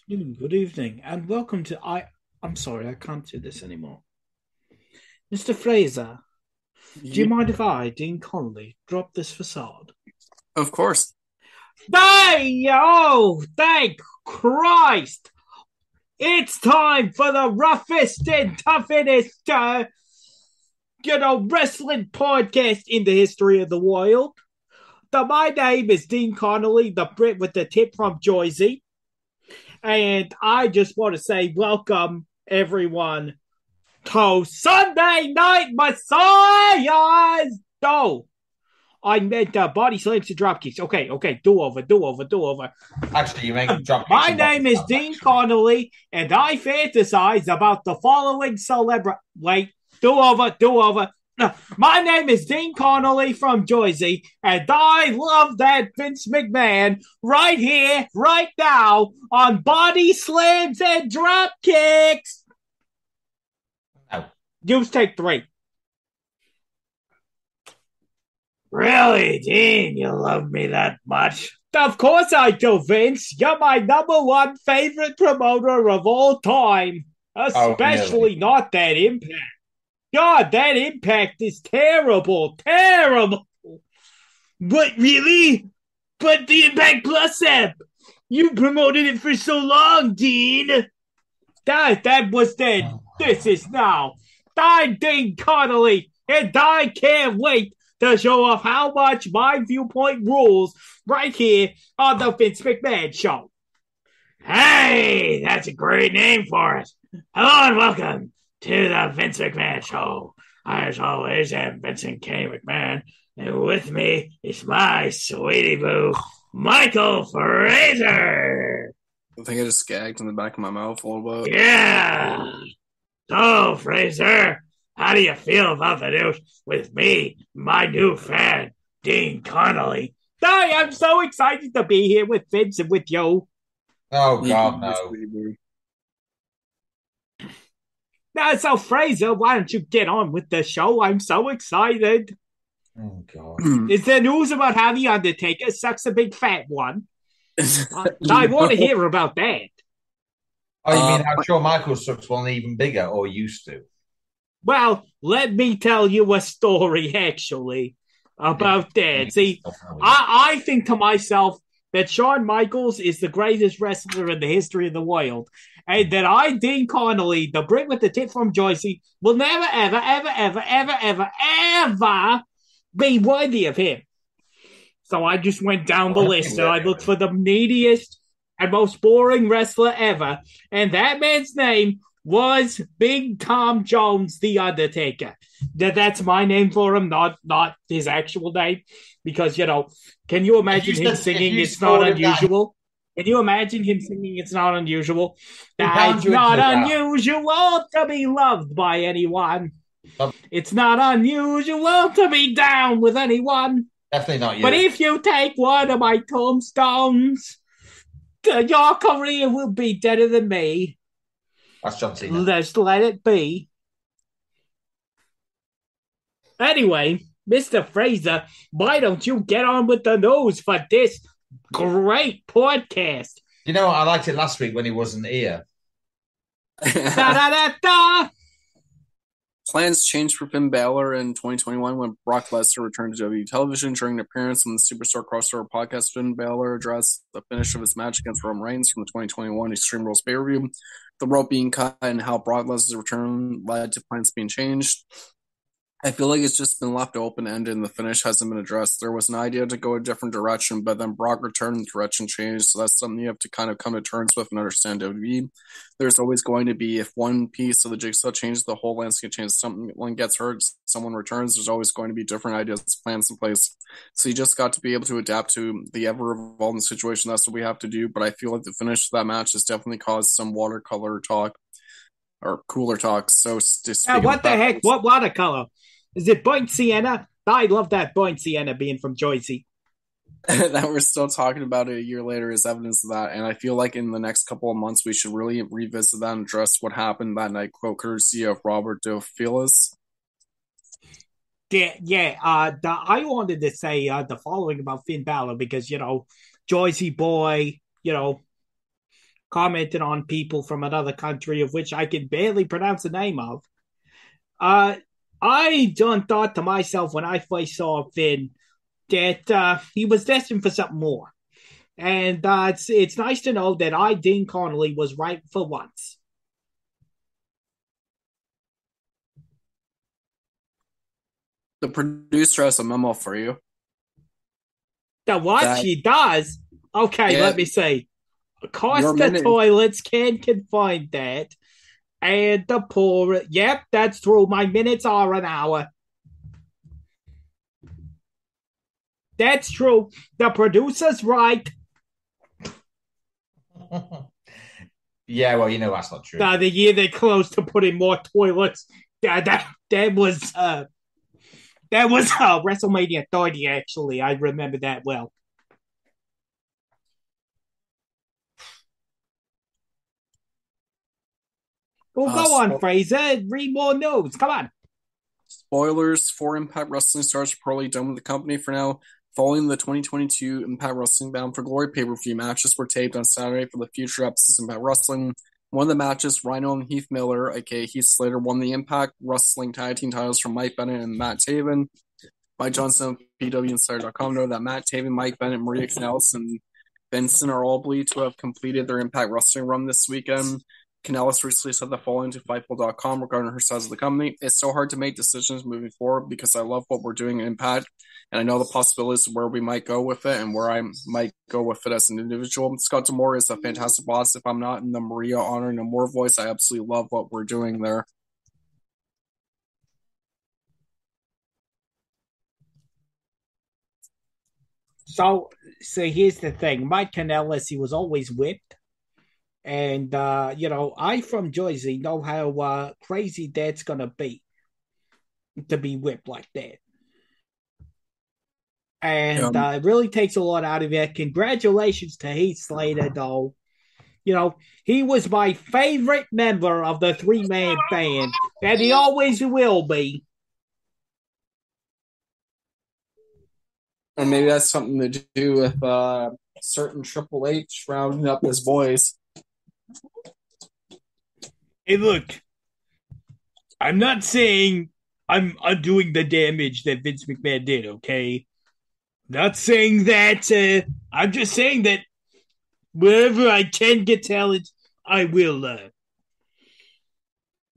afternoon, good evening, and welcome to I'm sorry, I can't do this anymore. Mr. Fraser, do you Yeah, mind if I, Dean Connolly, drop this facade? of course. Hey, oh, thank Christ! It's time for the roughest and toughest, wrestling podcast in the history of the world. My name is Dean Connolly, the Brit with the tip from Jersey, and I just want to say welcome, everyone, to Sunday Night Messiahs. No, I meant body slams and drop kicks. Okay, do over. Actually, you make drop kicks My and body name is slams, Dean actually. Connolly, and I fantasize about the following celebrity. Wait, do over. No, my name is Dean Connolly from Jersey, and I love that Vince McMahon right here, right now, on body slams and drop kicks. No. Use take three. Really, Dean, you love me that much? Of course I do, Vince. You're my number one favorite promoter of all time. Oh, really? Especially not that Impact. God, that Impact is terrible. Terrible. What, really? But the Impact Plus app. You promoted it for so long, Dean. That was then. Oh, This is now. I'm Dean Connolly, and I can't wait to show off how much my viewpoint rules right here on the Vince McMahon Show. Hey, that's a great name for it. Hello and welcome to the Vince McMahon Show. I, as always, am Vincent K. McMahon, and with me is my sweetie boo, Michael Fraser. I think I just gagged in the back of my mouth a little bit. Yeah. So, Fraser, how do you feel about the news with me, my new fan, Dean Connolly? I am so excited to be here with Vince and with you. oh You God, can just no. leave me. Now, so, Fraser, why don't you get on with the show? I'm so excited. Oh God. Is there news about how The Undertaker sucks a big fat one? I You want to know, hear about that. Oh, you mean uh, how Shawn Michaels sucks one even bigger, or used to? Well, let me tell you a story, actually, Yeah, about that. See, stuff, oh, yeah. I think to myself that Shawn Michaels is the greatest wrestler in the history of the world, and that I, Dean Connolly, the Brit with the tip from Joycey, will never, ever be worthy of him. So I just went down the What if he list and were I looked doing? for the neediest and most boring wrestler ever. And that man's name was Big Tom Jones, The Undertaker. That's my name for him, not his actual name. Because, can you If you imagine him said if singing you It's Not scored him that, Unusual? Can you imagine him singing It's Not Unusual? he It's pounds you into not the ground. unusual to be loved by anyone. But It's not unusual to be down with anyone. definitely not But you. if you take one of my tombstones, your career will be better than me. That's John Cena. Just let it be. Anyway, Mr. Fraser, why don't you get on with the news for this great podcast? You know, I liked it last week when he wasn't here. Da da da da. Plans changed for Finn Balor in 2021 when Brock Lesnar returned to WWE television. During an appearance on the Superstar Crossover podcast, Finn Balor addressed the finish of his match against Roman Reigns from the 2021 Extreme Rules pay-per-view, the rope being cut, and how Brock Lesnar's return led to plans being changed. I feel like it's just been left open-ended and the finish hasn't been addressed. There was an idea to go a different direction, but then Brock returned and the direction changed, so that's something you have to kind of come to terms with and understand WWE. There's always going to be, if one piece of the jigsaw changes, the whole landscape changes. Someone gets hurt, someone returns, there's always going to be different ideas, plans in place. So you just got to be able to adapt to the ever-evolving situation. That's what we have to do, but I feel like the finish of that match has definitely caused some watercolor talk or cooler talk. So speaking of What the that, heck? What watercolor? Is it Burnt Sienna? I love that Burnt Sienna being from Jersey. that we're still talking about it a year later is evidence of that. And I feel like in the next couple of months, we should really revisit that and address what happened that night, quote, courtesy of Robert DeFelice. Yeah. I wanted to say the following about Finn Balor because Jersey boy, commented on people from another country of which I can barely pronounce the name of. I done thought to myself when I first saw Finn that he was destined for something more. And it's nice to know that Dean Connolly, was right for once. The producer has a memo for you. The what? She does? Okay, yeah. Let me see. Costa Toilets can find that. And the poor, yep, that's true. My minutes are an hour. That's true. The producer's right. Yeah, well, you know that's not true. The year they closed to put in more toilets. That was WrestleMania 30. Actually, I remember that well. Well, go on, Fraser. Read more news. Come on. Spoilers: 4 Impact Wrestling stars are probably done with the company for now. Following the 2022 Impact Wrestling Bound for Glory pay-per-view matches were taped on Saturday for the future episodes of Impact Wrestling. One of the matches, Rhino and Heath Miller, aka Heath Slater, won the Impact Wrestling Tag Team titles from Mike Bennett and Matt Taven. Mike Johnson of PWInsider.com noted that Matt Taven, Mike Bennett, Maria Kanellis, and Benson are all believed to have completed their Impact Wrestling run this weekend. Kanellis recently said the following to Fightful.com regarding her size of the company. It's so hard to make decisions moving forward because I love what we're doing in Impact, and I know the possibilities of where we might go with it and where I might go with it as an individual. Scott D'Amore is a fantastic boss. If I'm not in the Maria Honor No More voice, I absolutely love what we're doing there. So here's the thing. Mike Kanellis, he was always whipped. And, I from Jersey know how crazy that's going to be whipped like that. And it really takes a lot out of it. Congratulations to Heath Slater, though. He was my favorite member of the 3-man band, and he always will be. And maybe that's something to do with certain Triple H rounding up his boys. Hey, look, I'm not saying I'm undoing the damage that Vince McMahon did, okay? Not saying that. I'm just saying that wherever I can get talent, I will.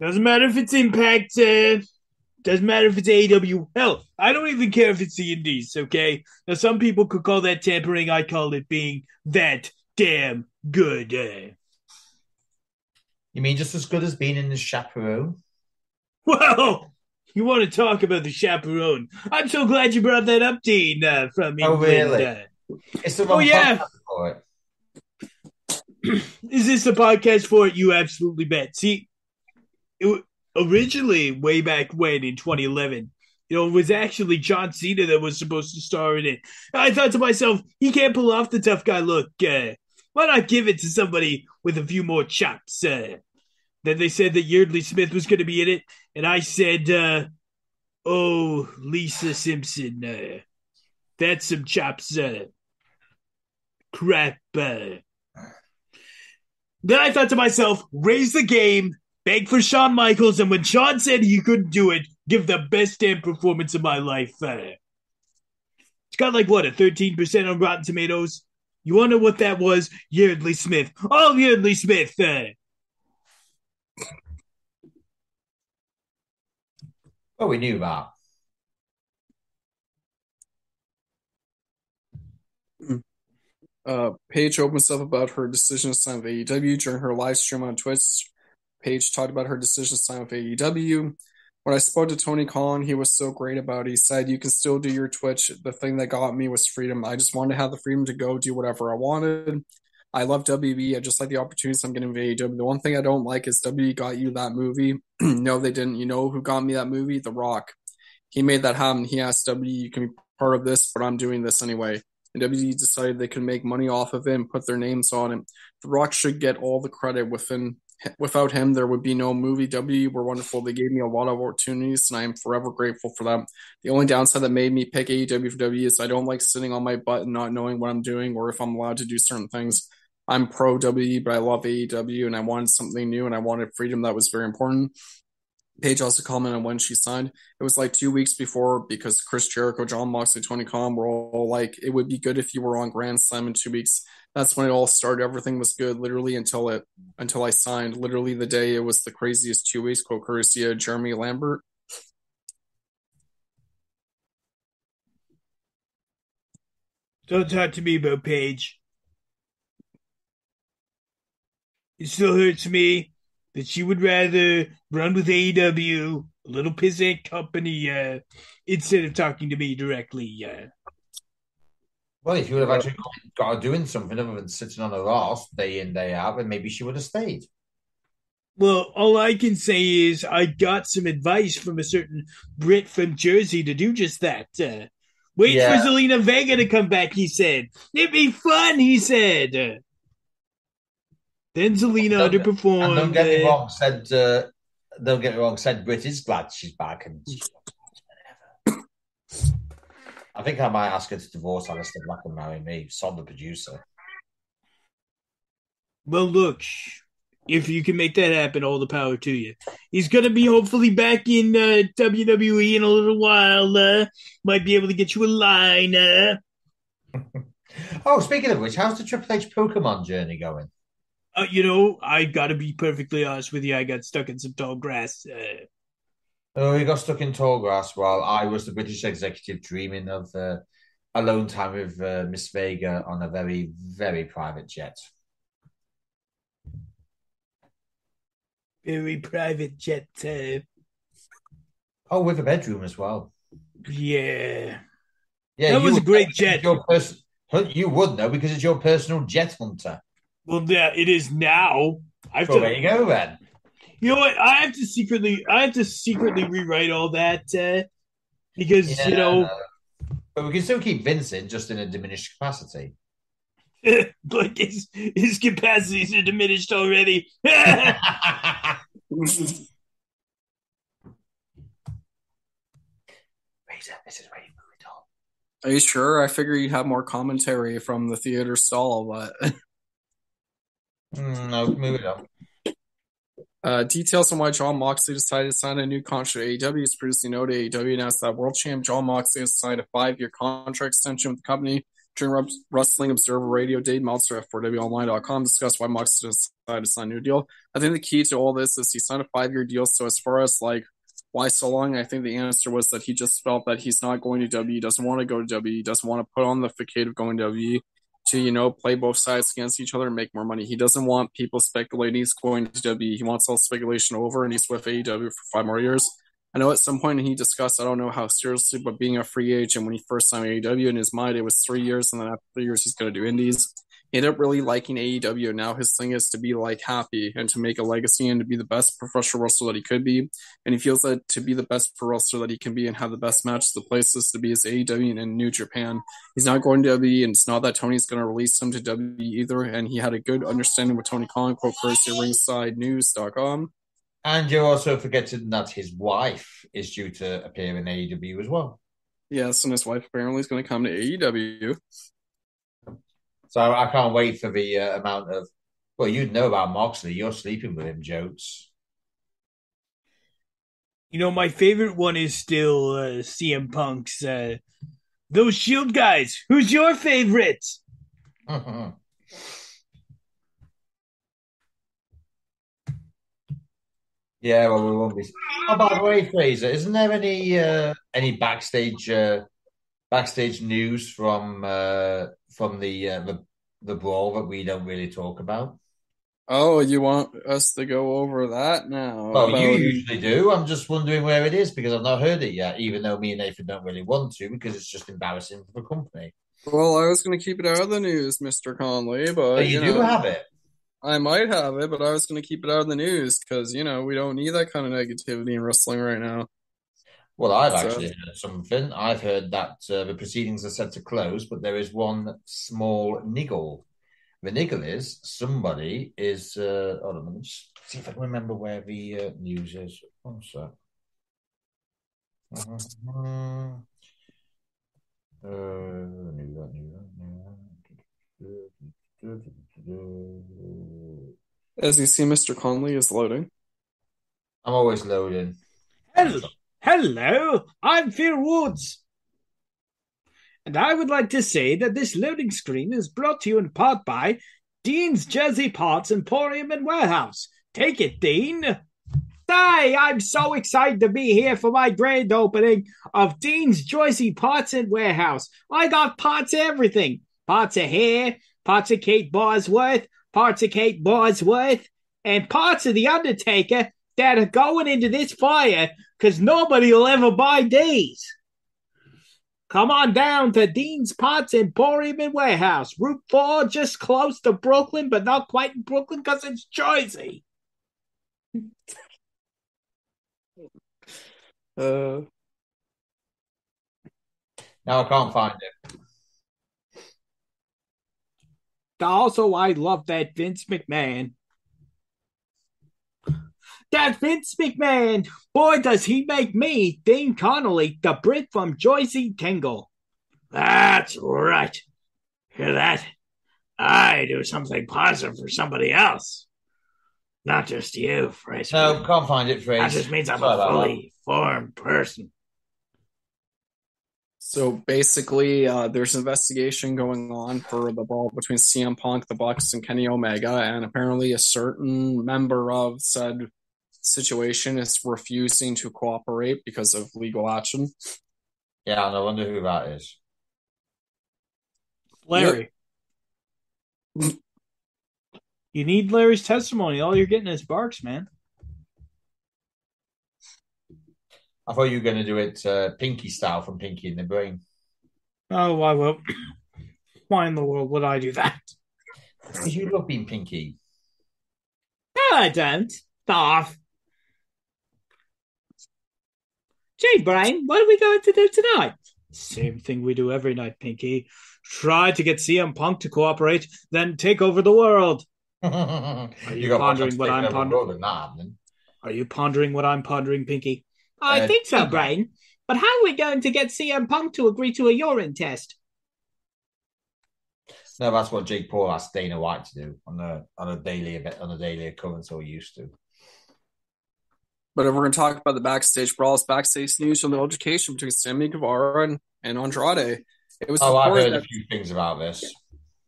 Doesn't matter if it's Impact. Doesn't matter if it's AEW. Hell, I don't even care if it's the Indies, okay? Now, some people could call that tampering. I call it being that damn good. You mean just as good as being in the Chaperone? Well, you want to talk about the Chaperone. I'm so glad you brought that up, Dean, from England. Oh, really? It's the wrong podcast for it. Is this a podcast for it? You absolutely bet. See, originally, way back when, in 2011, it was actually John Cena that was supposed to star in it. I thought to myself, he can't pull off the tough guy look. Why not give it to somebody with a few more chops? Then they said that Yeardley Smith was going to be in it, and I said, Lisa Simpson, that's some chops, crap. Then I thought to myself, raise the game, beg for Shawn Michaels, and when Shawn said he couldn't do it, give the best damn performance of my life. It's got a 13% on Rotten Tomatoes. You wonder what that was? Yeardley Smith. Oh, Yeardley Smith. Well, we knew that. Paige opens up about her decision to sign with AEW during her live stream on Twitch. Paige talked about her decision to sign with AEW. When I spoke to Tony Khan, he was so great about it. He said, you can still do your Twitch. The thing that got me was freedom. I just wanted to have the freedom to go do whatever I wanted. I love WB. I just like the opportunities I'm getting with AEW. The one thing I don't like is WWE got you that movie. No, they didn't. You know who got me that movie? The Rock. He made that happen. He asked WWE, you can be part of this, but I'm doing this anyway. And WWE decided they could make money off of it and put their names on it. The Rock should get all the credit without him, there would be no movie. WWE were wonderful. They gave me a lot of opportunities, and I am forever grateful for them. The only downside that made me pick AEW for WWE is I don't like sitting on my butt and not knowing what I'm doing or if I'm allowed to do certain things. I'm pro WWE, but I love AEW, and I wanted something new, and I wanted freedom. That was very important. Paige also commented on when she signed. It was like 2 weeks before, because Chris Jericho, John Moxley, Tony Khan were all like, it would be good if you were on Grand Slam in 2 weeks. That's when it all started. Everything was good, literally until I signed. Literally the day it was the craziest 2 weeks. Quote courtesy of Jeremy Lambert. Don't talk to me about Paige. It still hurts me that she would rather run with AEW, a little pissant company, instead of talking to me directly. Well, if you would have actually got her doing something other than sitting on her ass day in, day out, then maybe she would have stayed. Well, all I can say is I got some advice from a certain Brit from Jersey to do just that. Wait for Zelina Vega to come back, he said. It'd be fun, he said. Then Zelina underperformed. And don't get me wrong, said Brit is glad she's back. And I think I might ask her to divorce Alistair Black and marry me. Sod the producer. Well, look, if you can make that happen, all the power to you. He's going to be hopefully back in WWE in a little while. Might be able to get you a line. Oh, speaking of which, how's the Triple H Pokemon journey going? I got to be perfectly honest with you. I got stuck in some tall grass. We got stuck in tall grass while I was the British executive dreaming of alone time with Miss Vega on a very, very private jet. Very private jet. Oh, with a bedroom as well. Yeah. Yeah, that was a great jet. You would know because it's your personal jet hunter. Well, yeah, it is now. There you go, then. You know what? I have to secretly rewrite all that because But we can still keep Vince in, just in a diminished capacity. Like his capacities are diminished already. This is where you move it on. Are you sure? I figure you'd have more commentary from the theater stall, but no, move it on. Details on why John Moxley decided to sign a new contract at AEW is previously noted. AEW announced that world champ John Moxley has signed a 5-year contract extension with the company. During Wrestling Observer Radio, Dave Meltzer at 4WOnline.com discussed why Moxley decided to sign a new deal. I think the key to all this is he signed a 5-year deal. So as far as like why so long, I think the answer was that he just felt that he's not going to WWE. He doesn't want to go to WWE. He doesn't want to put on the facade of going to WWE to, play both sides against each other and make more money. He doesn't want people speculating he's going to WWE. He wants all speculation over, and he's with AEW for 5 more years. I know at some point he discussed, I don't know how seriously, but being a free agent when he first signed AEW, in his mind it was 3 years, and then after 3 years he's going to do indies. He ended up really liking AEW, and now his thing is to be like happy and to make a legacy and to be the best professional wrestler that he could be. And he feels that to be the best pro wrestler that he can be and have the best matches, the places to be is AEW and New Japan. He's not going to WWE, and it's not that Tony's going to release him to WWE either. And he had a good understanding with Tony Khan, quote courtesy ringsidenews.com. And you're also forgetting that his wife is due to appear in AEW as well. Yes, and his wife apparently is going to come to AEW. So I can't wait for the amount of, well, you'd know about Moxley. You're sleeping with him jokes. My favorite one is still CM Punk's, those Shield guys. Who's your favorite? Yeah, well, we won't be. Oh, by the way, Fraser, isn't there any backstage news from the brawl that we don't really talk about? Oh, you want us to go over that now? Well, you usually do. I'm just wondering where it is because I've not heard it yet, even though me and Nathan don't really want to because it's just embarrassing for the company. Well, I was going to keep it out of the news, Mr. Conley, but you do have it. I might have it, but I was going to keep it out of the news because, we don't need that kind of negativity in wrestling right now. Well, I've actually heard something. I've heard that the proceedings are set to close, but there is one small niggle. The niggle is somebody is. Hold on, let me just see if I can remember where the news is. One sec. As you see, Mr. Conley is loading. I'm always loading. Hello, I'm Phil Woods. And I would like to say that this loading screen is brought to you in part by Dean's Jersey Parts Emporium and Warehouse. Take it, Dean. Hey, I'm so excited to be here for my grand opening of Dean's Jersey Parts and Warehouse. I got parts of everything. Parts of hair, parts of Kate Bosworth, and parts of The Undertaker that are going into this fire because nobody will ever buy these. Come on down to Dean's Parts Emporium and Warehouse, Route 4, just close to Brooklyn, but not quite in Brooklyn because it's Jersey. No, I can't find it. Also, I love that Vince McMahon. That Vince McMahon, boy, does he make me, Dean Connolly, the Brit from Jersey, tingle. That's right. Hear that? I do something positive for somebody else. Not just you, Fraser. No, can't find it, Fraser. That just means I'm a fully formed person. So basically, there's an investigation going on for the brawl between CM Punk, the Bucks, and Kenny Omega, and apparently a certain member of said situation is refusing to cooperate because of legal action. Yeah, and I wonder who that is. Larry. Yep. You need Larry's testimony. All you're getting is barks, man. I thought you were going to do it Pinky style from Pinky in the Brain. Oh, why will? Why in the world would I do that? Because you love being Pinky. No, I don't. Off. Gee, Brian, what are we going to do tonight? Same thing we do every night, Pinky. Try to get CM Punk to cooperate, then take over the world. Are you pondering what I'm pondering? Are you pondering what I'm pondering, Pinky? I think so, Brian. But how are we going to get CM Punk to agree to a urine test? No, that's what Jake Paul asked Dana White to do on a daily occurrence, so he used to. But if we're going to talk about the backstage brawls, backstage news from the altercation between Sammy Guevara and Andrade. I've heard a few things about this.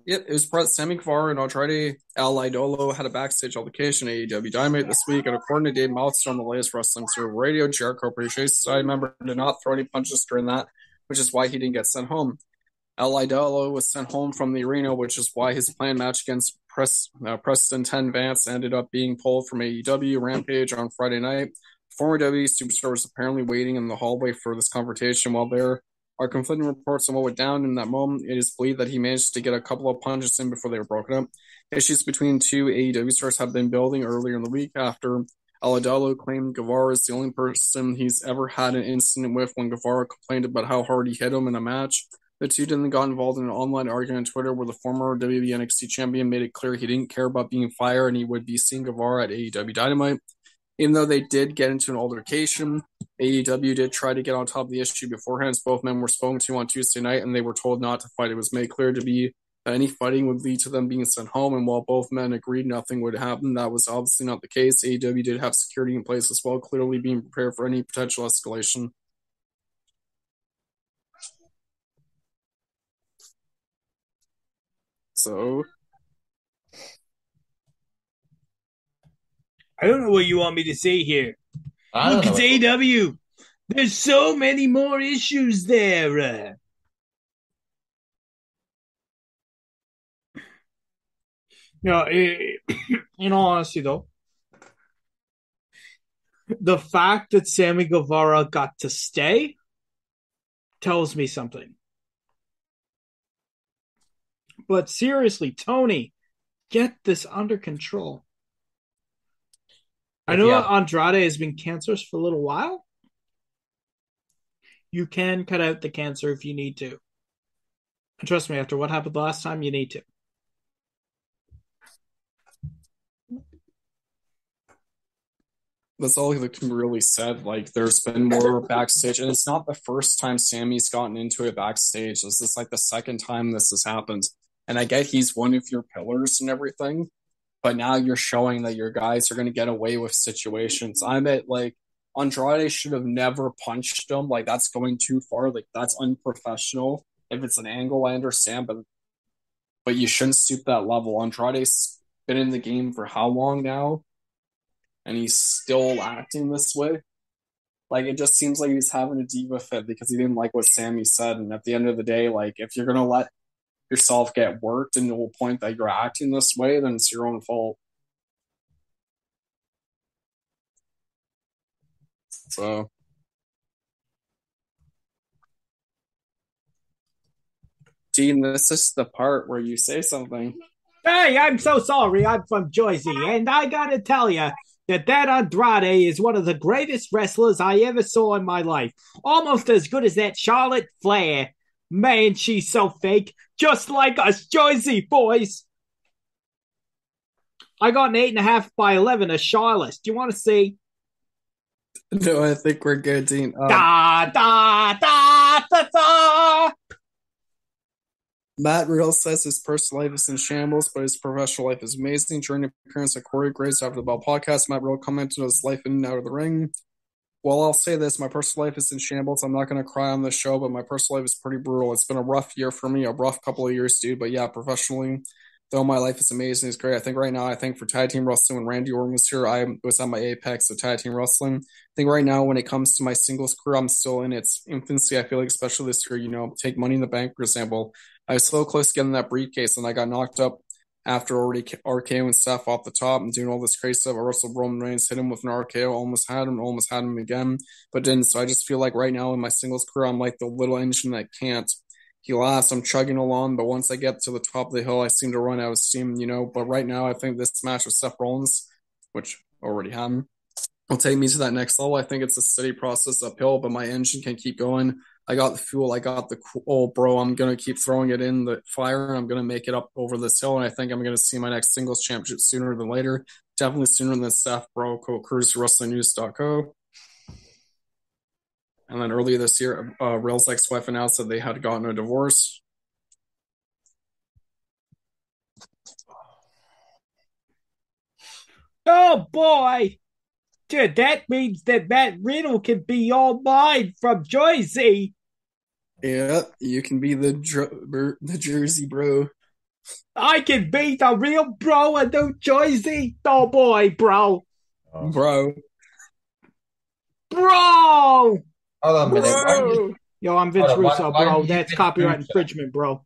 Yep, it was reported Sammy Guevara and Andrade El Idolo had a backstage altercation at AEW Dynamite this week, and according to Dave Meltzer on the latest Wrestling Observer Radio, Jericho Appreciation Society member did not throw any punches during that, which is why he didn't get sent home. El Idolo was sent home from the arena, which is why his planned match against Preston 10 Vance ended up being pulled from AEW Rampage on Friday night. Former WWE superstar was apparently waiting in the hallway for this confrontation. While there are conflicting reports on what went down in that moment, it is believed that he managed to get a couple of punches in before they were broken up. Issues between two AEW stars have been building earlier in the week after El Idolo claimed Guevara is the only person he's ever had an incident with when Guevara complained about how hard he hit him in a match. The two then got involved in an online argument on Twitter where the former WWE NXT champion made it clear he didn't care about being fired and he would be seeing Guevara at AEW Dynamite. Even though they did get into an altercation, AEW did try to get on top of the issue beforehand as both men were spoken to on Tuesday night and they were told not to fight. It was made clear to be that any fighting would lead to them being sent home, and while both men agreed nothing would happen, that was obviously not the case. AEW did have security in place as well, clearly being prepared for any potential escalation. So, I don't know what you want me to say here. Look, it's AEW. There's so many more issues there. In all honesty, though, the fact that Sammy Guevara got to stay tells me something. But seriously, Tony, get this under control. I know Andrade has been cancerous for a little while. You can cut out the cancer if you need to. And trust me, after what happened last time, you need to. That's all that can be really said. Like, there's been more backstage, and it's not the first time Sammy's gotten into it backstage. This is like the second time this has happened. And I get he's one of your pillars and everything, but now you're showing that your guys are going to get away with situations. I'm at like Andrade should have never punched him. Like that's going too far. Like that's unprofessional. If it's an angle, I understand, but you shouldn't stoop that level. Andrade's been in the game for how long now, and he's still acting this way. Like it just seems like he's having a diva fit because he didn't like what Sammy said. And at the end of the day, like if you're gonna let yourself get worked into a point that you're acting this way, then it's your own fault. So, Dean, this is the part where you say something. Hey, I'm so sorry. I'm from Jersey, and I gotta tell you that Andrade is one of the greatest wrestlers I ever saw in my life. Almost as good as that Charlotte Flair. Man, she's so fake, just like us Jersey boys. I got an 8.5 by 11 of Charlotte. Do you want to see? No, I think we're good, Dean. Da da da da da. Matt Real says his personal life is in shambles, but his professional life is amazing. During an appearance at Corey Graves after the Bell podcast, Matt Real commented on his life in and out of the ring. Well, I'll say this, my personal life is in shambles. I'm not going to cry on the show, but my personal life is pretty brutal. It's been a rough year for me, a rough couple of years, dude. But yeah, professionally, though my life is amazing, it's great. I think right now, for tag team wrestling, when Randy Orton was here, I was at my apex of tag team wrestling. I think right now, when it comes to my singles career, I'm still in its infancy. I feel like, especially this year, take Money in the Bank, for example. I was so close to getting that briefcase, and I got knocked up after already RKOing Steph off the top and doing all this crazy stuff. I wrestled Roman Reigns, hit him with an RKO, almost had him again, but didn't. So I just feel like right now in my singles career, I'm like the little engine that can't. He lasts, I'm chugging along, but once I get to the top of the hill, I seem to run out of steam, But right now, I think this match with Seth Rollins, which already happened, will take me to that next level. I think it's a steady process uphill, but my engine can keep going. I got the fuel. I got the cool, bro. I'm going to keep throwing it in the fire, and I'm going to make it up over this hill. And I think I'm going to see my next singles championship sooner than later. Definitely sooner than Seth, bro. CruiseWrestlingNews.co. And then earlier this year, Rail's ex-wife announced that they had gotten a divorce. Oh boy! Dude, that means that Matt Riddle can be all mine from Jersey. Yeah, you can be the Jersey bro. I can be the real bro of New Jersey. Oh boy, bro. Bro. Bro! Hold on a minute. Bro. Yo, I'm Vince Russo, bro. you That's Vince copyright Russo? infringement, bro.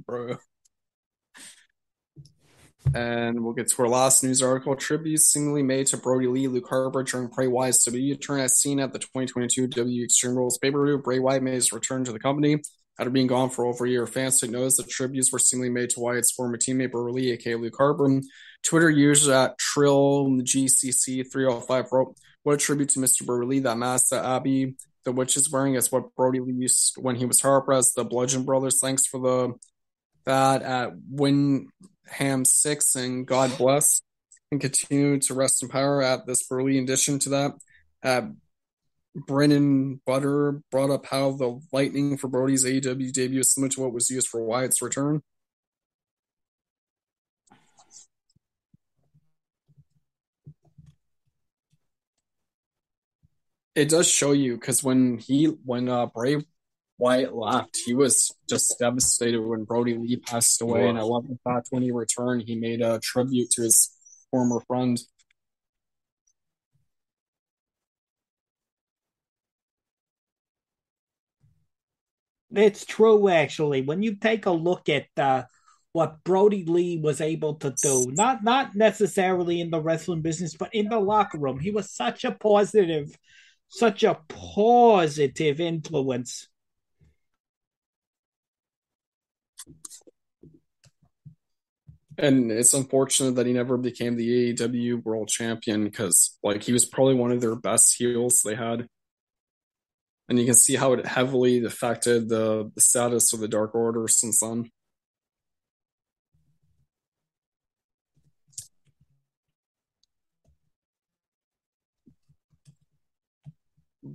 Bro. And we'll get to our last news article. Tributes seemingly made to Brody Lee, Luke Harper during Bray Wyatt's WWE turn as seen at the 2022 WWE Extreme Rules pay-per-view. Bray Wyatt made his return to the company after being gone for over a year. Fans take notice that tributes were seemingly made to Wyatt's former teammate Brody Lee, aka Luke Harper. Twitter user at TrillGCC305 wrote, "What a tribute to Mr. Brody Lee. That mask that Abby the Witch is wearing is what Brody Lee used when he was Harper as the Bludgeon Brothers. Thanks for that at Ham 6, and God bless and continue to rest in power at this early addition to that. Brennan Butter brought up how the lightning for Brody's AEW debut is similar to what was used for Wyatt's return. It does show you because when Bray Wyatt left, he was just devastated when Brody Lee passed away, and I love the fact when he returned, he made a tribute to his former friend. It's true, actually. When you take a look at what Brody Lee was able to do, not necessarily in the wrestling business, but in the locker room, he was such a positive influence. And it's unfortunate that he never became the AEW world champion because, he was probably one of their best heels they had. And you can see how it heavily affected the status of the Dark Order since then.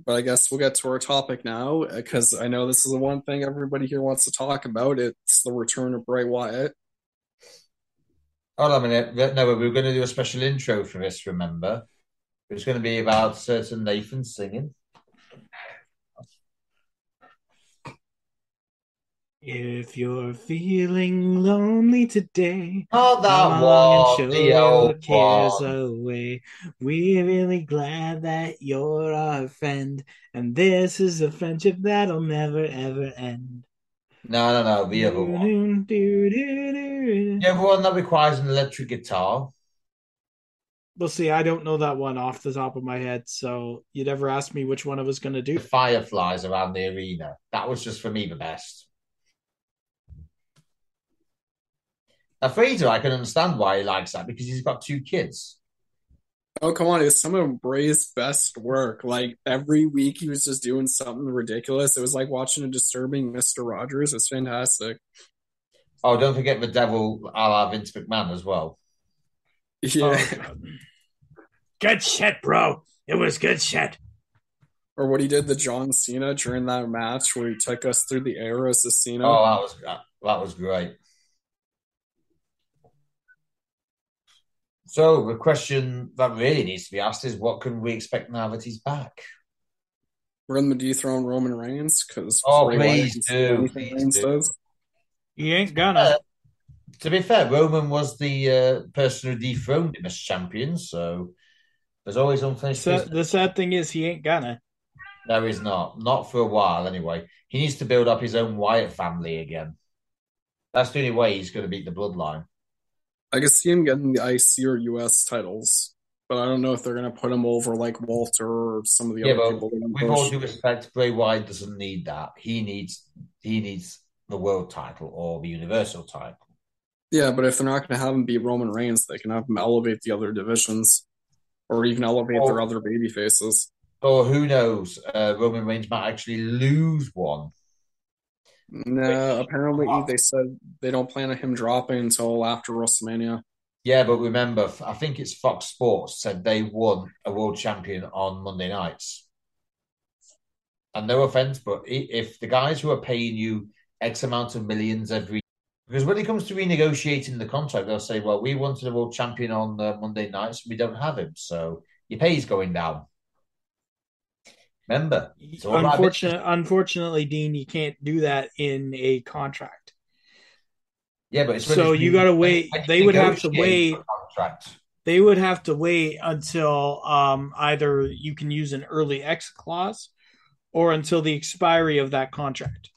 But I guess we'll get to our topic now because I know this is the one thing everybody here wants to talk about. It's the return of Bray Wyatt. Hold on a minute. No, we were going to do a special intro for this, remember? It's going to be about certain Nathan singing. If you're feeling lonely today, Oh, that come along and one, show the your old cares one. away. We're really glad that you're our friend, and this is a friendship that'll never ever end. No, the other one. The other one that requires an electric guitar. Well, see, I don't know that one off the top of my head, so you never asked me which one I was going to do. The fireflies around the arena. That was just for me the best. Now, Fraser, I can understand why he likes that because he's got 2 kids. Oh, come on. It's some of Bray's best work. Like every week he was just doing something ridiculous. It was like watching a disturbing Mr. Rogers. It's fantastic. Oh, don't forget the devil a la Vince McMahon as well. Yeah. Oh, good shit, bro. It was good shit. Or what he did to John Cena during that match where he took us through the eras of Cena. Oh, that was great. So the question that really needs to be asked is, what can we expect now that he's back? We're going to dethrone Roman Reigns because Oh, please do. Reigns does. You ain't gonna. To be fair, Roman was the person who dethroned him as champion, so there's always unfinished business. The sad thing is, he ain't gonna. No, he's not. Not for a while, anyway. He needs to build up his own Wyatt family again. That's the only way he's going to beat the bloodline. I could see him getting the IC or US titles, but I don't know if they're going to put him over like Walter or some of the other people. With all due respect, Bray Wyatt doesn't need that. He needs the world title or the universal title. Yeah, but if they're not going to have him beat Roman Reigns, they can have him elevate the other divisions or even elevate their other baby faces. Or who knows, Roman Reigns might actually lose one. No, apparently they said they don't plan on him dropping until after WrestleMania. Yeah, but remember, I think it's Fox Sports said they won a world champion on Monday nights. And no offense, but if the guys who are paying you X amount of millions every, because when it comes to renegotiating the contract, they'll say, well, we wanted a world champion on Monday nights, we don't have him. So your pay is going down. Remember, unfortunately, Dean, you can't do that in a contract. Yeah, but so you got to wait. They would have to wait. They would have to wait until either you can use an early exit clause or until the expiry of that contract,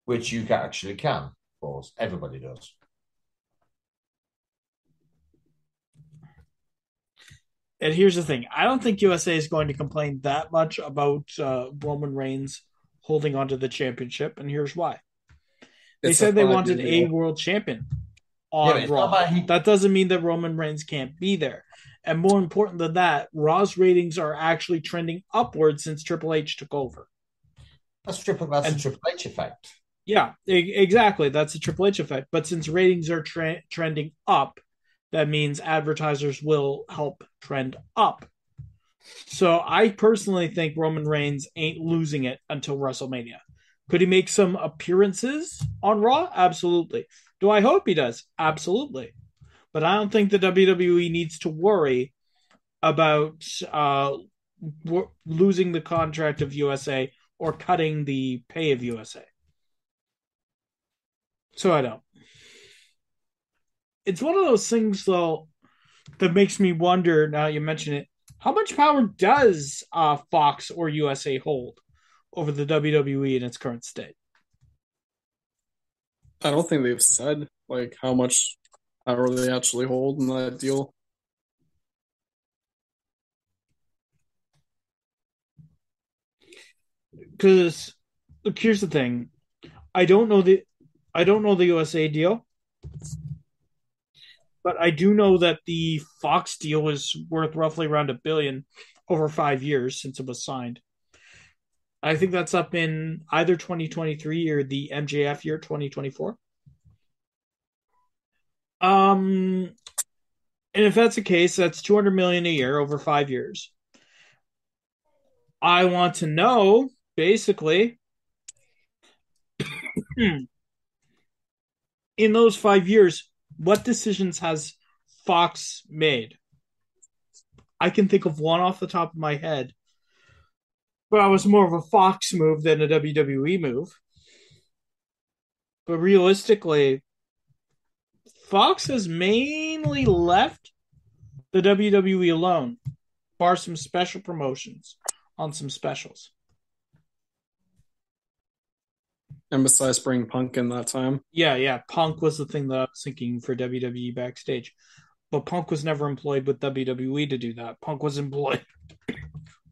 which you actually can. Of course, everybody does. And here's the thing. I don't think USA is going to complain that much about Roman Reigns holding onto the championship, and here's why. They said they wanted a world champion on Raw. That doesn't mean that Roman Reigns can't be there. And more important than that, Raw's ratings are actually trending upwards since Triple H took over. That's a Triple H effect. Yeah, exactly. That's a Triple H effect. But since ratings are trending up, that means advertisers will help trend up. So I personally think Roman Reigns ain't losing it until WrestleMania. Could he make some appearances on Raw? Absolutely. Do I hope he does? Absolutely. But I don't think the WWE needs to worry about losing the contract of USA or cutting the pay of USA. So I don't. It's one of those things, though, that makes me wonder, now you mention it, how much power does Fox or USA hold over the WWE in its current state? I don't think they've said like how much power they actually hold in that deal. Because look, here's the thing. I don't know the USA deal, but I do know that the Fox deal is worth roughly around $1 billion over 5 years since it was signed. I think that's up in either 2023 or the MJF year 2024. And if that's the case, that's $200 million a year over 5 years. I want to know, basically, in those 5 years, what decisions has Fox made? I can think of one off the top of my head, but I was more of a Fox move than a WWE move. But realistically, Fox has mainly left the WWE alone, bar some special promotions on some specials. And besides bringing Punk in that time. Yeah. Punk was the thing that I was thinking for WWE backstage. But Punk was never employed with WWE to do that. Punk was employed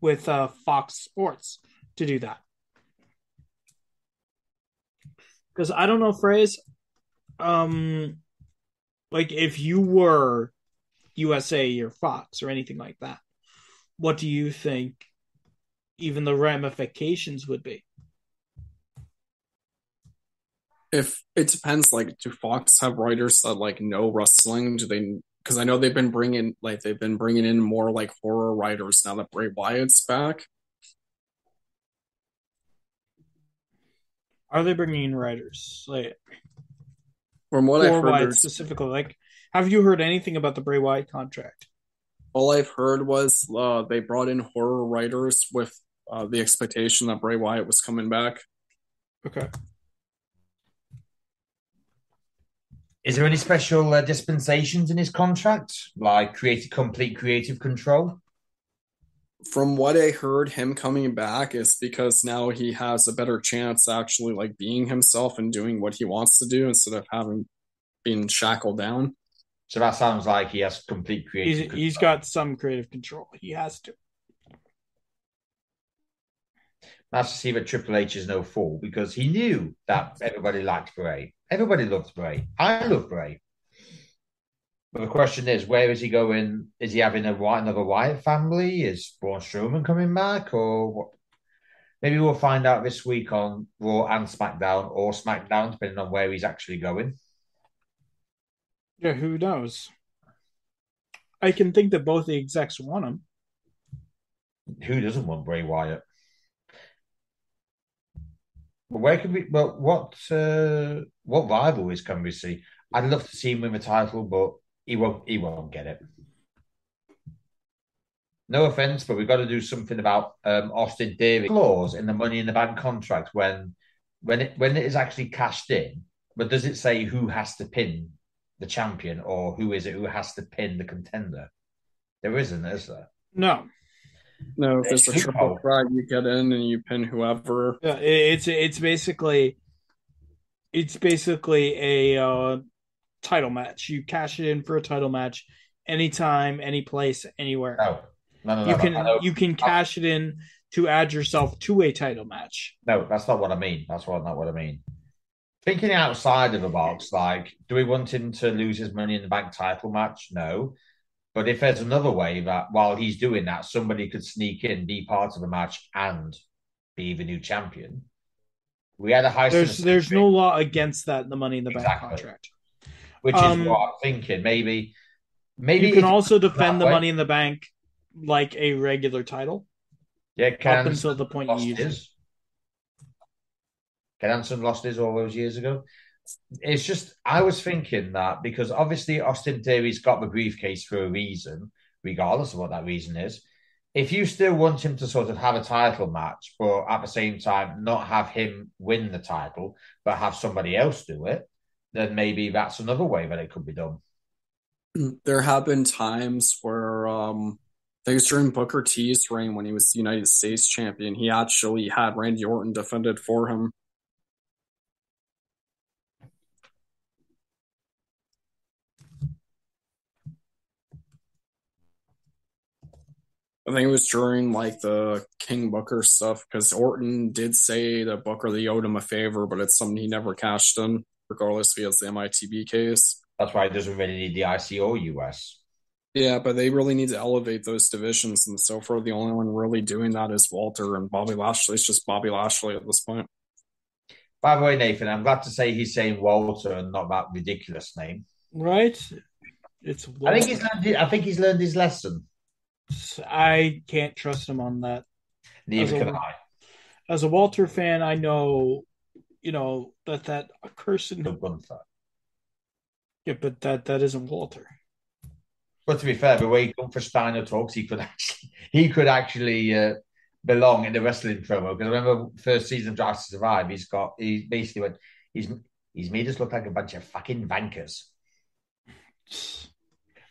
with Fox Sports to do that. Because I don't know, phrase, like if you were USA or Fox or anything like that, what do you think even the ramifications would be? If it depends, like, do Fox have writers that like know wrestling? Do they? Because I know they've been bringing in more like horror writers now that Bray Wyatt's back. Are they bringing in writers? Like, From what I've heard, Wyatt specifically, like, have you heard anything about the Bray Wyatt contract? all I've heard was they brought in horror writers with the expectation that Bray Wyatt was coming back. Okay. Is there any special dispensations in his contract, like complete creative control? From what I heard, him coming back is because now he has a better chance actually like being himself and doing what he wants to do instead of having been shackled down. So that sounds like he has complete creative control. He's got some creative control. He has to. Nice to see that Triple H is no fool because he knew that everybody liked Bray. Everybody loved Bray. I love Bray. But the question is, where is he going? Is he having another Wyatt family? Is Braun Strowman coming back? Or what? Maybe we'll find out this week on Raw and SmackDown, or SmackDown, depending on where he's actually going. Yeah, who knows? I can think that both the execs want him. Who doesn't want Bray Wyatt? But where can we? Well, what rivalries can we see? I'd love to see him win the title, but he won't get it. No offense, but we've got to do something about Austin Theory clause in the Money in the Bank contract when it is actually cashed in. But does it say who has to pin the champion, or who is it who has to pin the contender? There isn't, is there? No. No, if it's a triple threat, you get in and you pin whoever. Yeah, it's basically a title match. You cash it in for a title match anytime, any place, anywhere. No. You can cash it in to add yourself to a title match. No, that's not what I mean. That's not what I mean. Thinking outside of the box, like, do we want him to lose his Money in the Bank title match? No. But if there's another way that while he's doing that, somebody could sneak in, be part of the match, and be the new champion. We had a high. There's no law against that in the Money in the Bank contract. Which is what I'm thinking. Maybe you can also defend the Money in the Bank like a regular title. Yeah, up until the point you use it. Ken Hansen lost his all those years ago. It's just, I was thinking that because obviously Austin Theory's got the briefcase for a reason, regardless of what that reason is. If you still want him to sort of have a title match, but at the same time not have him win the title, but have somebody else do it, then maybe that's another way that it could be done. There have been times where I think it was during Booker T's reign when he was the United States champion, he actually had Randy Orton defended for him. I think it was during like the King Booker stuff because Orton did say that Booker they owed him a favor, but it's something he never cashed in, regardless if he has the MITB case. That's why he doesn't really need the IC or US. Yeah, but they really need to elevate those divisions, and so far the only one really doing that is Walter, and Bobby Lashley. It's just Bobby Lashley at this point. By the way, Nathan, I'm glad to say he's saying Walter and not that ridiculous name. Right? It's Walter. I think he's learned his lesson. I can't trust him on that. Neither can I. As a Walter fan, I know, that a person. Gunther. Yeah, but that isn't Walter. But to be fair, the way Gunther Steiner talks, he could actually belong in the wrestling promo. Because I remember first season of Drive to Survive, he basically went, he's made us look like a bunch of fucking vankers.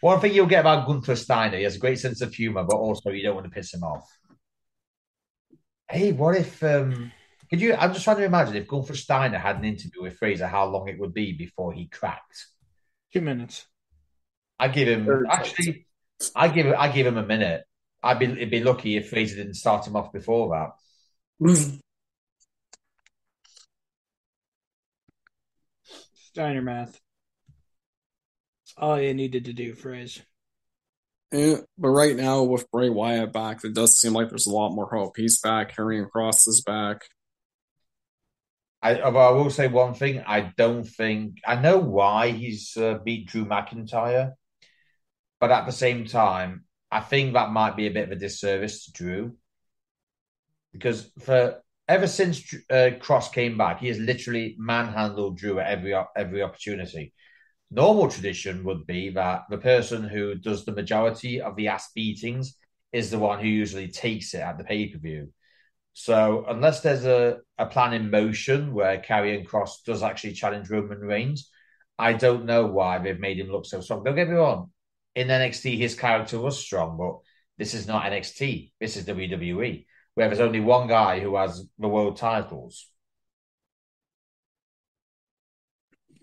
One thing you'll get about Gunther Steiner, he has a great sense of humor, but also you don't want to piss him off. Hey, what if I'm just trying to imagine if Gunther Steiner had an interview with Fraser, how long it would be before he cracked. 2 minutes. I give him a minute. It'd be lucky if Fraser didn't start him off before that. Steiner math. That's all you needed to do, Fraser. Yeah, but right now with Bray Wyatt back, it does seem like there's a lot more hope. He's back. Karrion Kross is back. I will say one thing. I know why he's beat Drew McIntyre, but at the same time, I think that might be a bit of a disservice to Drew because ever since Kross came back, he has literally manhandled Drew at every opportunity. Normal tradition would be that the person who does the majority of the ass beatings is the one who usually takes it at the pay-per-view. So unless there's a plan in motion where Karrion Kross does actually challenge Roman Reigns, I don't know why they've made him look so strong. Don't get me wrong. In NXT, his character was strong, but this is not NXT. This is WWE, where there's only one guy who has the world titles.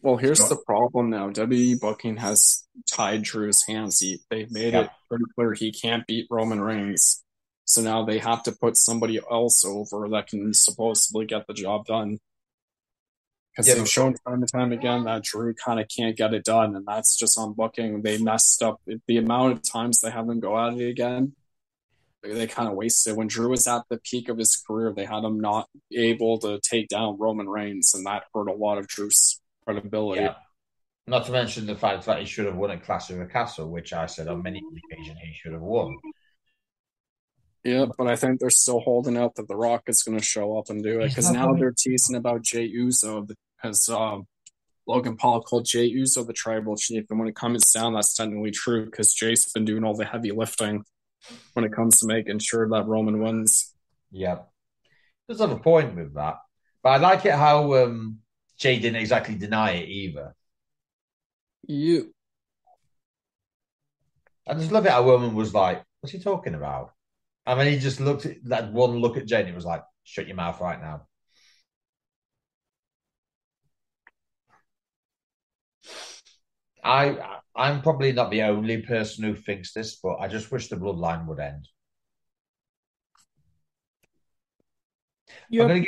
Well, here's the problem now. WWE booking has tied Drew's hands. They've made it pretty clear he can't beat Roman Reigns. So now they have to put somebody else over that can supposedly get the job done. Because they've shown time and time again that Drew kind of can't get it done, and that's just on booking. They messed up the amount of times they have him go at it again. They kind of wasted. When Drew was at the peak of his career, they had him not able to take down Roman Reigns, and that hurt a lot of Drew's credibility. Yeah. Not to mention the fact that he should have won at Clash of the Castle, which I said on many occasions he should have won. Yeah, but I think they're still holding out that The Rock is going to show up and do it because now they're teasing about Jey Uso because Logan Paul called Jey Uso the tribal chief, and when it comes down, that's technically true because Jay's been doing all the heavy lifting when it comes to making sure that Roman wins. Yeah, there's a point with that, but I like it how Jay didn't exactly deny it either. I just love it how Roman was like, "What's he talking about?" I mean, he just looked at that one look at Jay and it was like, shut your mouth right now. I'm probably not the only person who thinks this, but I just wish the bloodline would end. Yep.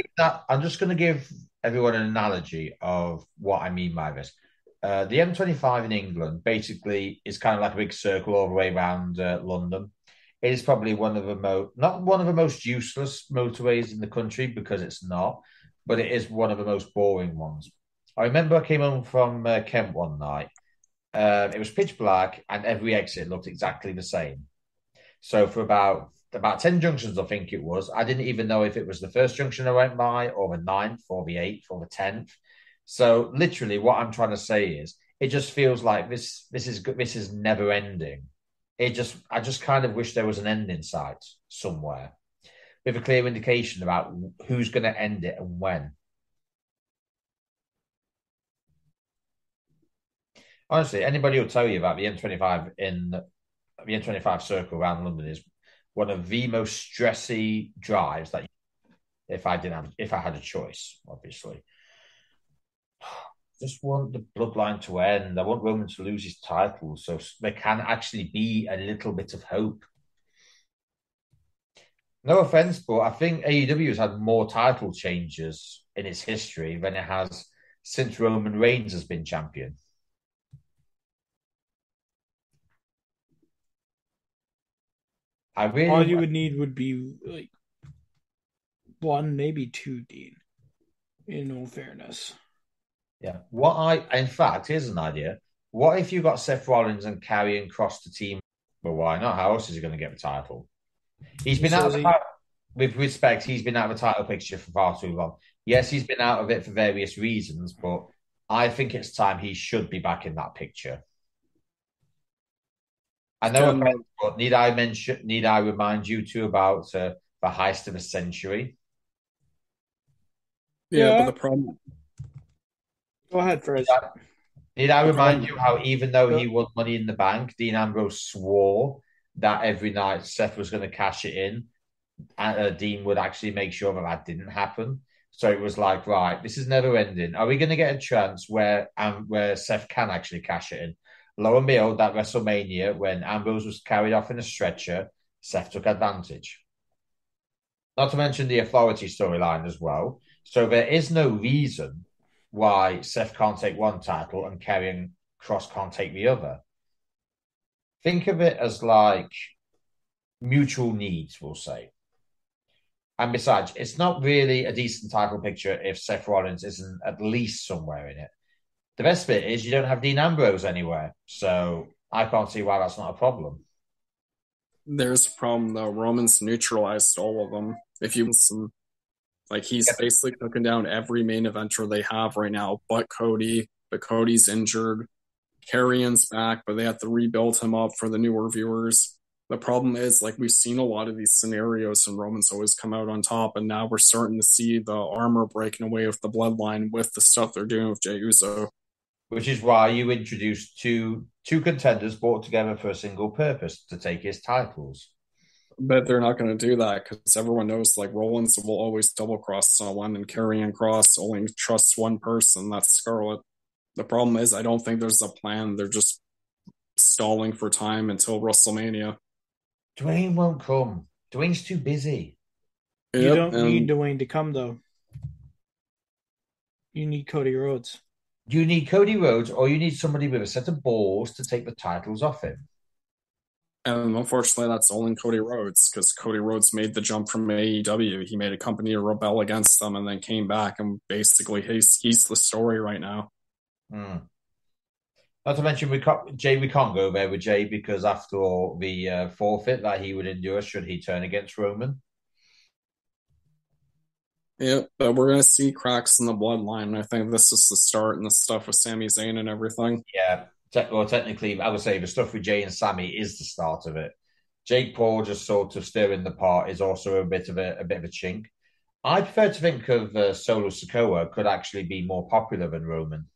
I'm just going to give everyone an analogy of what I mean by this. The M25 in England basically is kind of like a big circle all the way around London. It is probably not one of the most useless motorways in the country because it's not, but it is one of the most boring ones. I remember I came home from Kent one night. It was pitch black and every exit looked exactly the same. So for about 10 junctions, I think it was, I didn't even know if it was the first junction I went by or the 9th or the 8th or the 10th. So literally what I'm trying to say is it just feels like this is never ending. I just kind of wish there was an end in sight somewhere with a clear indication about who's going to end it and when. Honestly, anybody will tell you about the M25 circle around London is one of the most stressy drives that if I had a choice, obviously. Just want the bloodline to end. I want Roman to lose his title so there can actually be a little bit of hope. No offense, but I think AEW has had more title changes in its history than it has since Roman Reigns has been champion. All you would need would be like 1, maybe 2, Dean. In all fairness. Yeah. In fact, here's an idea. What if you got Seth Rollins and Karrion Kross to team? Well, why not? How else is he going to get the title? He's been out of the title. with respect, he's been out of the title picture for far too long. Yes, he's been out of it for various reasons, but I think it's time he should be back in that picture. I know, but need I remind you two about the heist of the century? Yeah, but the problem. Go ahead, Frizz. Need I remind you how even though he won Money in the Bank, Dean Ambrose swore that every night Seth was going to cash it in, and Dean would actually make sure that didn't happen. So it was like, right, this is never ending. Are we going to get a chance where Seth can actually cash it in? Lo and behold, that WrestleMania, when Ambrose was carried off in a stretcher, Seth took advantage. Not to mention the authority storyline as well. So there is no reason why Seth can't take one title and Karrion Kross can't take the other. Think of it as like mutual needs, we'll say. And besides, it's not really a decent title picture if Seth Rollins isn't at least somewhere in it. The best bit is you don't have Dean Ambrose anywhere. So I can't see why that's not a problem. There's a problem, though. Roman's neutralized all of them. If you listen, like, he's basically cooking down every main eventer they have right now, but Cody. But Cody's injured. Karrion's back, but they have to rebuild him up for the newer viewers. The problem is, like, we've seen a lot of these scenarios and Roman's always come out on top, and now we're starting to see the armor breaking away with the bloodline with the stuff they're doing with Jey Uso. Which is why you introduced two contenders brought together for a single purpose, to take his titles. But they're not going to do that because everyone knows, like, Rollins will always double-cross someone, and Karrion Kross only trusts one person, that's Scarlett. The problem is I don't think there's a plan. They're just stalling for time until WrestleMania. Dwayne won't come. Dwayne's too busy. You don't need Dwayne to come, though. You need Cody Rhodes. You need Cody Rhodes, or you need somebody with a set of balls to take the titles off him. And unfortunately, that's only Cody Rhodes, because Cody Rhodes made the jump from AEW. He made a company to rebel against them and then came back, and basically he's the story right now. Not to mention, we can't go there with Jey because after all, the forfeit that he would endure should he turn against Roman. Yeah, but we're going to see cracks in the bloodline. I think this is the start and the stuff with Sami Zayn and everything. Yeah, technically, I would say the stuff with Jey and Sami is the start of it. Jake Paul just sort of stirring the pot is also a bit of a chink. I prefer to think of Solo Sikoa could actually be more popular than Roman.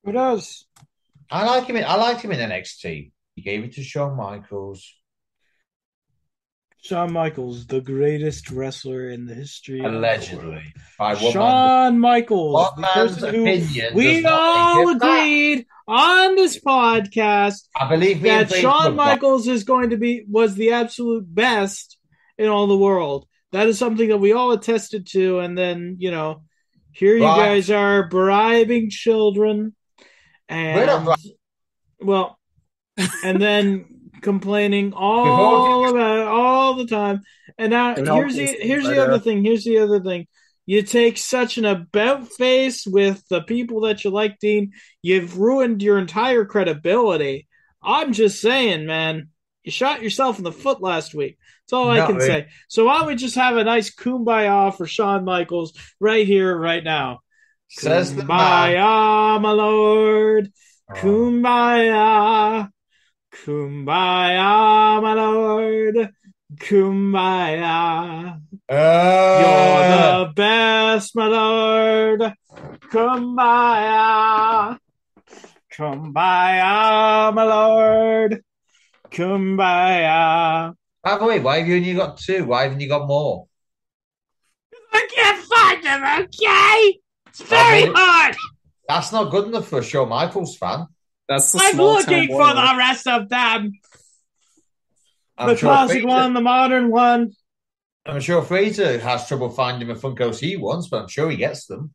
Who does? I liked him in NXT. He gave it to Shawn Michaels. Shawn Michaels, the greatest wrestler in the history allegedly of the world. Shawn Michaels, the person who we all agreed on this podcast, I believe that Shawn Michaels was the absolute best in all the world. That is something that we all attested to, and then here you guys are bribing children, and and then complaining all the time. And now here's the other thing. Here's the other thing. You take such an about face with the people that you like, Dean. You've ruined your entire credibility. I'm just saying, man. You shot yourself in the foot last week. That's all I can say. So why don't we just have a nice kumbaya for Shawn Michaels right here, right now? Says kumbaya, my lord. Kumbaya. Kumbaya, my lord. Kumbaya. You're the best, my lord. Kumbaya. Kumbaya, my lord. Kumbaya. By the way, why have you only got two? Why haven't you got more? I can't find them, okay? It's very hard. That's not good enough for a Shawn Michaels fan. I'm looking for the rest of them. The classic one, the modern one. I'm sure Fraser has trouble finding the Funkos he wants, but I'm sure he gets them.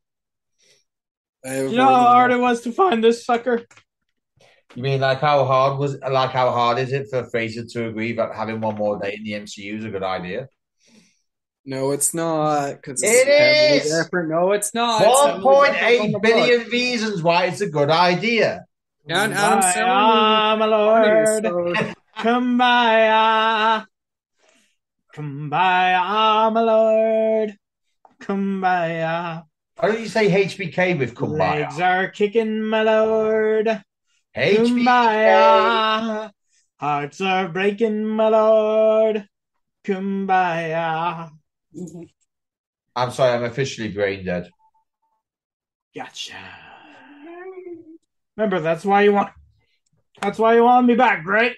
You know how hard it was to find this sucker? You mean how hard is it for Fraser to agree that having one more day in the MCU is a good idea? No, it's not. Because it is different. No, it's not. 1.8 billion reasons why it's a good idea. And Adam Sandler, my lord. Kumbaya. Kumbaya, my lord. Kumbaya. Why don't you say HBK with Kumbaya? Legs are kicking, my lord. HBK. Kumbaya. Hearts are breaking, my lord. Kumbaya. I'm sorry, I'm officially brain dead. Gotcha. Remember, that's why you want me back, right?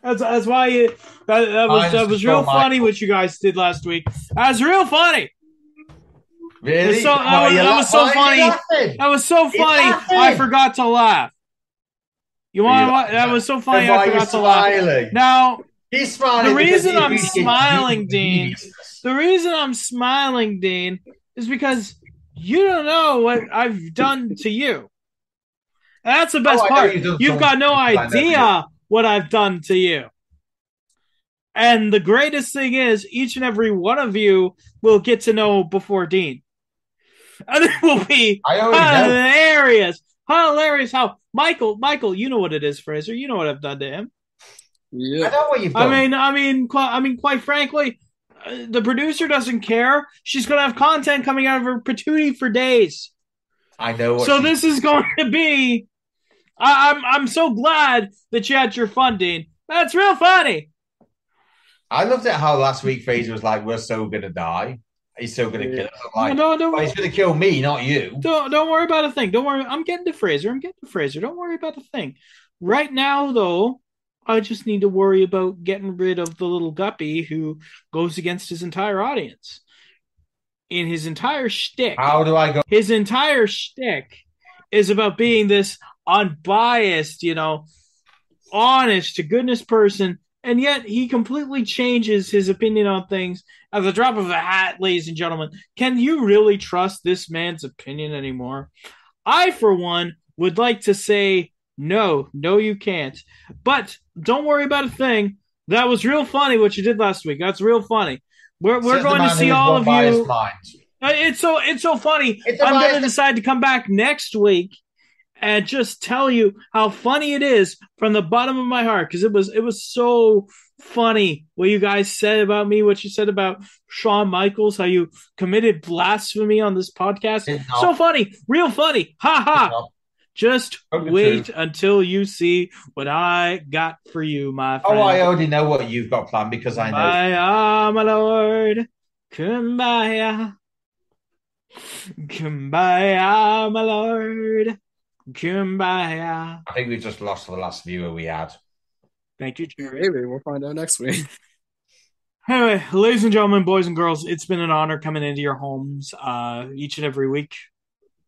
That's why you that was real funny what you guys did last week. That was real funny. Really? That was so funny. That was so funny. I forgot to laugh. You want what? That was so funny. I forgot to laugh. Now, he's smiling. The reason I'm smiling, Dean. The reason I'm smiling, Dean, is because you don't know what I've done to you. And that's the best part. You've got no idea what I've done to you. And the greatest thing is, each and every one of you will get to know before Dean. And it will be hilarious. Hilarious how Michael, you know what it is, Fraser. You know what I've done to him. Yeah. I know what you've done. I mean, quite frankly, the producer doesn't care. She's going to have content coming out of her patootie for days. I know. So this is going to be. I'm so glad that you had your fun, Dean. That's real funny. I loved it how last week Fraser was like, "We're so gonna die. He's so gonna kill us." I'm like, no, he's gonna kill me, not you. Don't worry about a thing. Don't worry. I'm getting to Fraser. Don't worry about a thing. Right now, though, I just need to worry about getting rid of the little guppy who goes against his entire audience. In his entire shtick. How do I go? His entire shtick is about being this unbiased, honest to goodness person, and yet he completely changes his opinion on things at the drop of a hat, ladies and gentlemen. Can you really trust this man's opinion anymore? I, for one, would like to say no, you can't. But don't worry about a thing. That was real funny what you did last week. That's real funny. We're going to see all of you. It's so funny. I'm going to decide to come back next week and just tell you how funny it is from the bottom of my heart, because it was so funny what you guys said about me, what you said about Shawn Michaels, how you committed blasphemy on this podcast. So funny, real funny. Ha ha. Just wait until you see what I got for you, my friend. Oh, I already know what you've got planned because I know. Kumbaya, my lord. Kumbaya. Kumbaya, my lord. Kumbaya. I think we just lost the last viewer we had. Thank you, Jerry. Maybe we'll find out next week. Anyway, ladies and gentlemen, boys and girls, it's been an honor coming into your homes each and every week.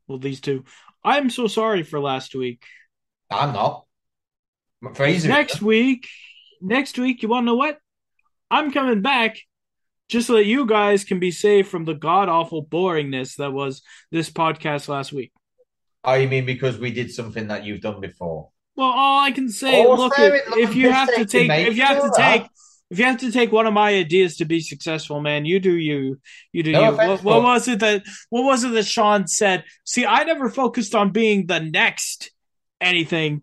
Well, these two. I'm so sorry for last week. I'm not. Next week, you want to know what? I'm coming back just so that you guys can be saved from the god-awful boringness that was this podcast last week. Oh, you mean because we did something that you've done before? Well, all I can say, if you have to take one of my ideas to be successful, man, you do you. What was it that Sean said? See, I never focused on being the next anything.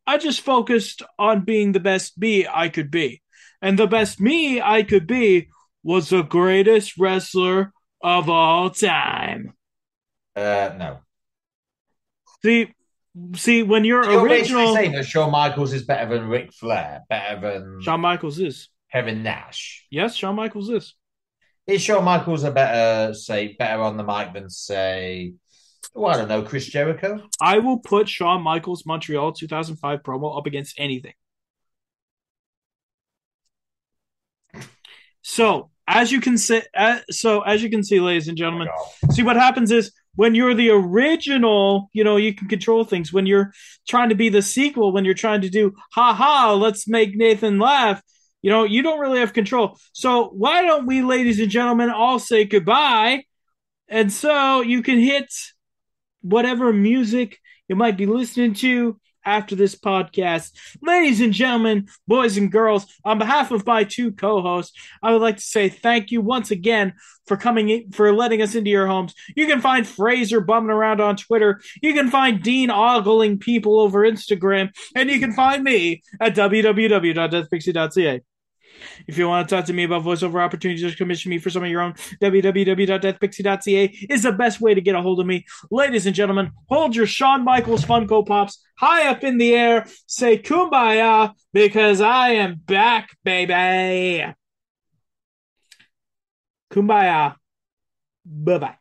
I just focused on being the best me I could be. And the best me I could be was the greatest wrestler of all time. No. See, when you're original, saying that Shawn Michaels is better than Ric Flair, better than Shawn Michaels is Kevin Nash. Yes, Shawn Michaels is. Is Shawn Michaels better on the mic than I don't know, Chris Jericho? I will put Shawn Michaels' Montreal 2005 promo up against anything. So as you can see, ladies and gentlemen, see what happens is when you're the original, you can control things. When you're trying to be the sequel, when you're trying to do, let's make Nathan laugh, you don't really have control. So why don't we, ladies and gentlemen, all say goodbye? And so you can hit whatever music you might be listening to after this podcast. Ladies and gentlemen, boys and girls, on behalf of my two co-hosts, I would like to say thank you once again for letting us into your homes. You can find Fraser bumming around on Twitter. You can find Dean ogling people over Instagram. And you can find me at www.deathpixie.ca. If you want to talk to me about voiceover opportunities or commission me for some of your own, www.deathpixie.ca is the best way to get a hold of me. Ladies and gentlemen, hold your Shawn Michaels Funko Pops high up in the air. Say kumbaya, because I am back, baby. Kumbaya. Bye-bye.